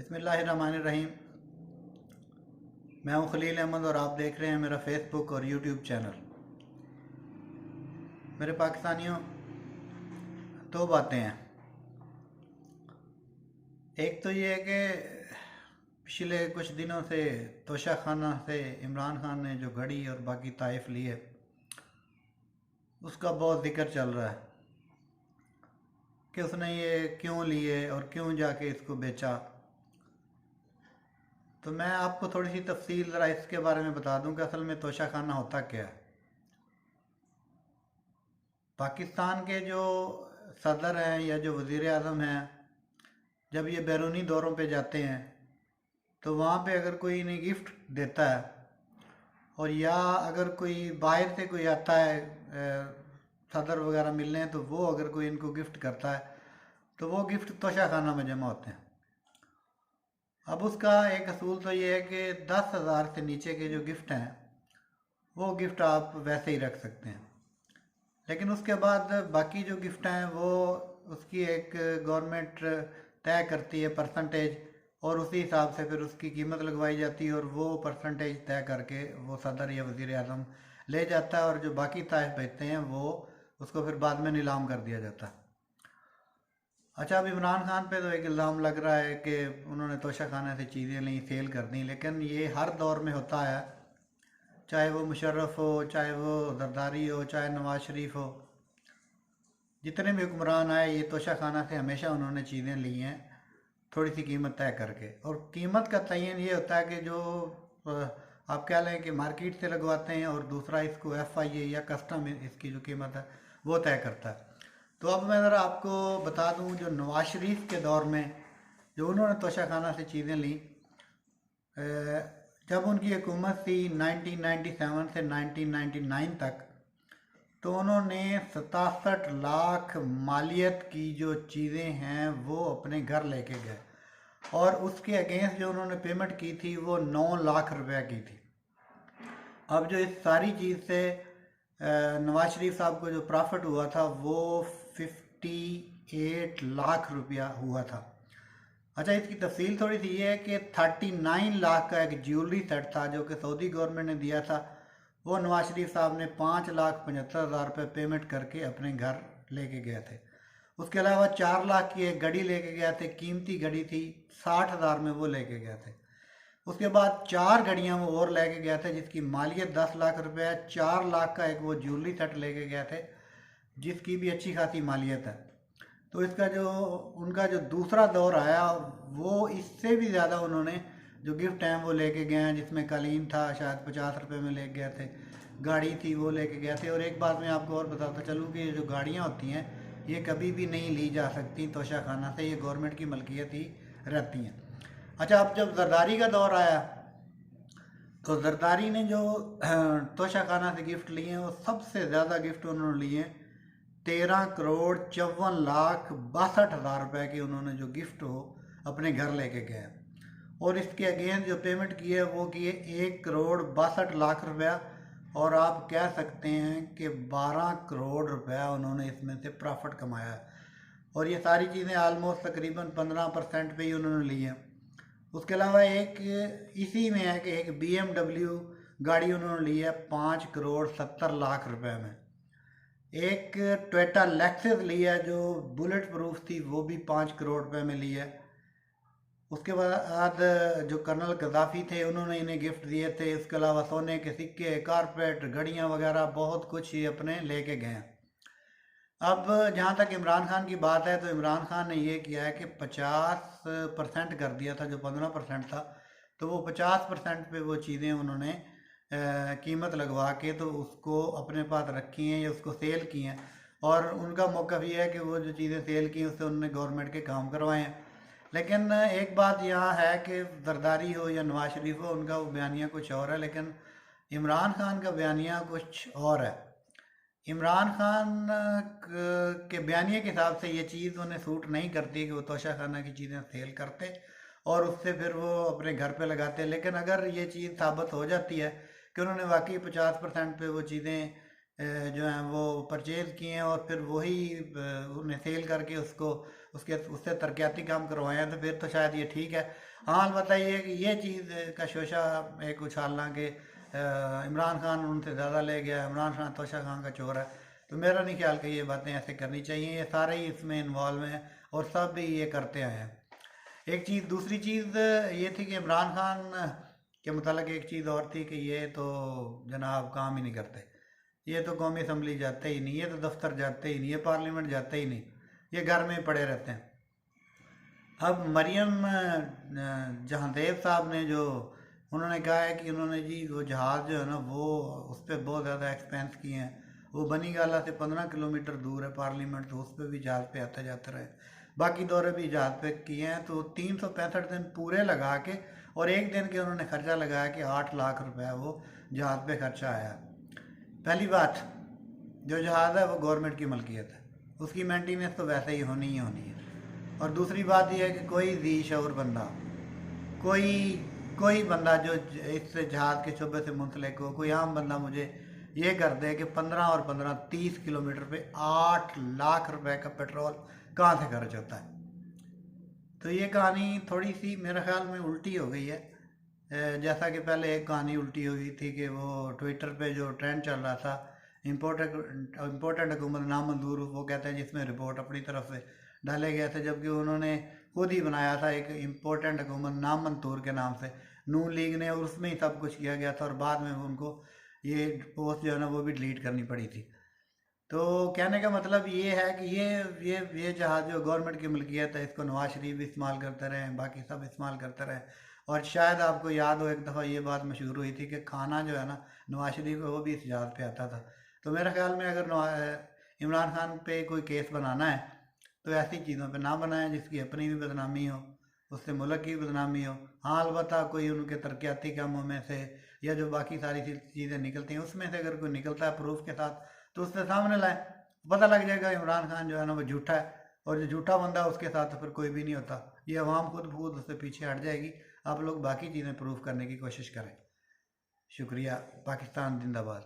बिस्मिल्लाहिर्रहमानिर्रहीम। मैं हूं खलील अहमद और आप देख रहे हैं मेरा फेसबुक और यूट्यूब चैनल। मेरे पाकिस्तानियों, दो बातें हैं। एक तो ये है कि पिछले कुछ दिनों से तोशा खाना से इमरान खान ने जो घड़ी और बाकी ताइफ ली है उसका बहुत जिक्र चल रहा है कि उसने ये क्यों लिए और क्यों जाके इसको बेचा। तो मैं आपको थोड़ी सी तफसील ज़रा इसके बारे में बता दूं कि असल में तोशा खाना होता क्या है। पाकिस्तान के जो सदर हैं या जो वज़ीर आज़म हैं, जब ये बैरूनी दौरों पे जाते हैं तो वहाँ पे अगर कोई इन्हें गिफ्ट देता है और या अगर कोई बाहर से कोई आता है सदर वगैरह मिलने, तो वो अगर कोई इनको गिफ्ट करता है तो वो गिफ्ट तोशा खाना में जमा होते हैं। अब उसका एक असूल तो ये है कि 10,000 से नीचे के जो गिफ्ट हैं वो गिफ्ट आप वैसे ही रख सकते हैं, लेकिन उसके बाद बाकी जो गिफ्ट हैं वो उसकी एक गवर्नमेंट तय करती है परसेंटेज, और उसी हिसाब से फिर उसकी कीमत लगवाई जाती है और वो परसेंटेज तय करके वो सदर या वज़ीर आज़म ले जाता है, और जो बाकी ताइफ बचते हैं वो उसको फिर बाद में नीलाम कर दिया जाता है। अच्छा, अब इमरान खान पे तो एक इल्ज़ाम लग रहा है कि उन्होंने तोशा खाने से चीज़ें ली, सेल कर दी, लेकिन ये हर दौर में होता है, चाहे वो मुशर्रफ हो, चाहे वो जरदारी हो, चाहे नवाज शरीफ हो। जितने भी हुक्मरान आए ये तोशा खाना से हमेशा उन्होंने चीज़ें ली हैं थोड़ी सी कीमत तय करके। और कीमत का तयन ये होता है कि जो अ, आप कह लें कि मार्केट से लगवाते हैं, और दूसरा इसको FIA या कस्टम इसकी जो कीमत है वो तय करता है। तो अब मैं ज़रा आपको बता दूं, जो नवाज शरीफ के दौर में जो उन्होंने तोशा खाना से चीज़ें ली, जब उनकी हुकूमत थी 1997 से 1999 तक, तो उन्होंने 67 लाख मालियत की जो चीज़ें हैं वो अपने घर लेके गए, और उसके अगेंस्ट जो उन्होंने पेमेंट की थी वो 9 लाख रुपए की थी। अब जो इस सारी चीज़ से नवाज शरीफ साहब को जो प्रॉफिट हुआ था वो 58 लाख रुपया हुआ था। अच्छा, इसकी तफसील थोड़ी सी ये है कि 39 लाख का एक ज्वेलरी सेट था जो कि सऊदी गवर्नमेंट ने दिया था, वो नवाज शरीफ साहब ने 5,75,000 रुपये पेमेंट करके अपने घर लेके गए थे। उसके अलावा 4 लाख की एक घड़ी लेके गए थे, कीमती घड़ी थी, 60,000 में वो लेके गए थे। उसके बाद 4 घड़ियाँ वो और लेके गए थे जिसकी मालियत 10 लाख रुपये है। 4 लाख का एक वो ज्वेलरी सेट लेके गए थे जिसकी भी अच्छी खासी मालियत है। तो इसका जो उनका जो दूसरा दौर आया वो इससे भी ज़्यादा उन्होंने जो गिफ्ट हैं वो लेके गए हैं, जिसमें कालीन था, शायद 50 रुपये में लेके गए थे, गाड़ी थी वो लेके गए थे। और एक बात मैं आपको और बताता चलूँ कि ये जो गाड़ियाँ होती हैं ये कभी भी नहीं ली जा सकती तोशा खाना से, ये गवर्नमेंट की मलकियत ही रहती हैं। अच्छा, अब जब जरदारी का दौर आया तो जरदारी ने जो तोशा खाना से गिफ्ट लिए हैं वो सबसे ज़्यादा गिफ्ट उन्होंने लिए 13,54,62,हजार रुपये के उन्होंने जो गिफ्ट हो अपने घर लेके गए। और इसके अगेंस्ट जो पेमेंट की है वो किए 1,62,00,000 रुपया, और आप कह सकते हैं कि 12 करोड़ रुपया उन्होंने इसमें से प्रॉफिट कमाया है। और ये सारी चीज़ें आलमोस्ट तकरीबन 15% पे ही उन्होंने ली हैं। उसके अलावा एक इसी में है कि एक BMW गाड़ी उन्होंने ली है 5,70,00,000 रुपए में। एक टोयोटा लेक्सस ली है जो बुलेट प्रूफ थी, वो भी 5 करोड़ रुपए में ली है। उसके बाद जो कर्नल गद्दाफी थे उन्होंने इन्हें गिफ्ट दिए थे। उसके अलावा सोने के सिक्के, कारपेट, घड़ियाँ वगैरह बहुत कुछ ये अपने लेके गए हैं। अब जहाँ तक इमरान खान की बात है तो इमरान खान ने ये किया है कि 50% कर दिया था, जो 15% था, तो वो 50% पे वो चीज़ें उन्होंने कीमत लगवा के तो उसको अपने पास रखी हैं या उसको सेल की हैं। और उनका मौक़िफ़ ये है कि वो जो चीज़ें सेल की उससे उन्होंने गवर्नमेंट के काम करवाए हैं। लेकिन एक बात यहाँ है कि जरदारी हो या नवाज शरीफ हो, उनका वो बयानिया कुछ और है, लेकिन इमरान खान का बयानिया कुछ और है। इमरान खान के बयानिए के हिसाब से ये चीज़ उन्हें सूट नहीं करती कि वो तोशा खाना की चीज़ें सेल करते और उससे फिर वो अपने घर पे लगाते। लेकिन अगर ये चीज़ साबित हो जाती है कि उन्होंने वाकई 50% पे वो चीज़ें जो हैं वो परचेज़ की हैं और फिर वही उन्हें सेल करके उसको उससे तरक्याती काम करवाए हैं, तो फिर तो शायद ये ठीक है। हाँ, अलबत्ता ये कि ये चीज़ का शोशा एक उछालना कि इमरान खान उनसे ज़्यादा ले गया, इमरान खान तोशा खान का चोर है, तो मेरा नहीं ख्याल कि ये बातें ऐसे करनी चाहिए। ये सारे ही इसमें इन्वॉल्व हैं और सब भी ये करते आए हैं। एक चीज़, दूसरी चीज़ ये थी कि इमरान खान के मुतालिक एक चीज़ और थी कि ये तो जनाब काम ही नहीं करते, ये तो कौमी असम्बली जाते ही नहीं, ये तो दफ्तर जाते ही नहीं, ये पार्लियामेंट जाते ही नहीं, ये घर में पड़े रहते हैं। अब मरियम जहांदेव साहब ने जो उन्होंने कहा है कि उन्होंने जी वो जहाज़ जो है ना वो उस पर बहुत ज़्यादा एक्सपेंस किए हैं, वो बनी गाला से 15 किलोमीटर दूर है पार्लियामेंट, तो उस पर भी जहाज़ पे आते जाते रहे, बाकी दौरे भी जहाज़ पे किए हैं, तो 365 दिन पूरे लगा के और एक दिन के उन्होंने खर्चा लगाया कि 8 लाख रुपया वो जहाज़ पे खर्चा आया। पहली बात, जो जहाज़ है वो गवर्नमेंट की मलकियत है, उसकी मेंटेनेंस तो वैसे ही होनी है। और दूसरी बात यह है कि कोई दी शऊर बंदा, कोई कोई बंदा जो इस जहाज़ के शोबे से मुंसलिक हो, कोई आम बंदा मुझे ये कर दे कि 15 और 15 30 किलोमीटर पे 8 लाख रुपए का पेट्रोल कहाँ से खर्च होता है। तो ये कहानी थोड़ी सी मेरे ख्याल में उल्टी हो गई है। जैसा कि पहले एक कहानी उल्टी हुई थी कि वो ट्विटर पे जो ट्रेंड चल रहा था, इम्पोर्टेंट हुकूमत नामंजूर, वो कहते हैं जिसमें रिपोर्ट अपनी तरफ से डाले गए थे, जबकि उन्होंने खुद ही बनाया था एक इम्पोर्टेंट हुकूमत नामंजूर के नाम से, नून लीग ने, और उसमें ही सब कुछ किया गया था और बाद में उनको ये पोस्ट जो है ना वो भी डिलीट करनी पड़ी थी। तो कहने का मतलब ये है कि ये जहाज़ जो गवर्नमेंट की मिल्कियत है, इसको नवाज शरीफ भी इस्तेमाल करते रहे, बाकी सब इस्तेमाल करते रहे। और शायद आपको याद हो एक दफ़ा ये बात मशहूर हुई थी कि खाना जो है ना नवाज शरीफ का वो भी इस जहाज़ पे आता था। तो मेरे ख्याल में अगर इमरान खान पे कोई केस बनाना है तो ऐसी चीज़ों पे ना बनाएं जिसकी अपनी भी बदनामी हो, उससे मुल्क की बदनामी हो। हाँ, अलबत्ता कोई उनके तरक्याती कामों में से या जो बाकी सारी चीज़ें निकलती हैं उसमें से अगर कोई निकलता है प्रूफ के साथ, तो उससे सामने लाएं, पता लग जाएगा इमरान खान जो है ना वो झूठा है, और जो झूठा बंदा है उसके साथ तो फिर कोई भी नहीं होता। ये अवाम खुद ब खुद उससे पीछे हट जाएगी। आप लोग बाकी चीज़ें प्रूफ करने की कोशिश करें। शुक्रिया। पाकिस्तान जिंदाबाद।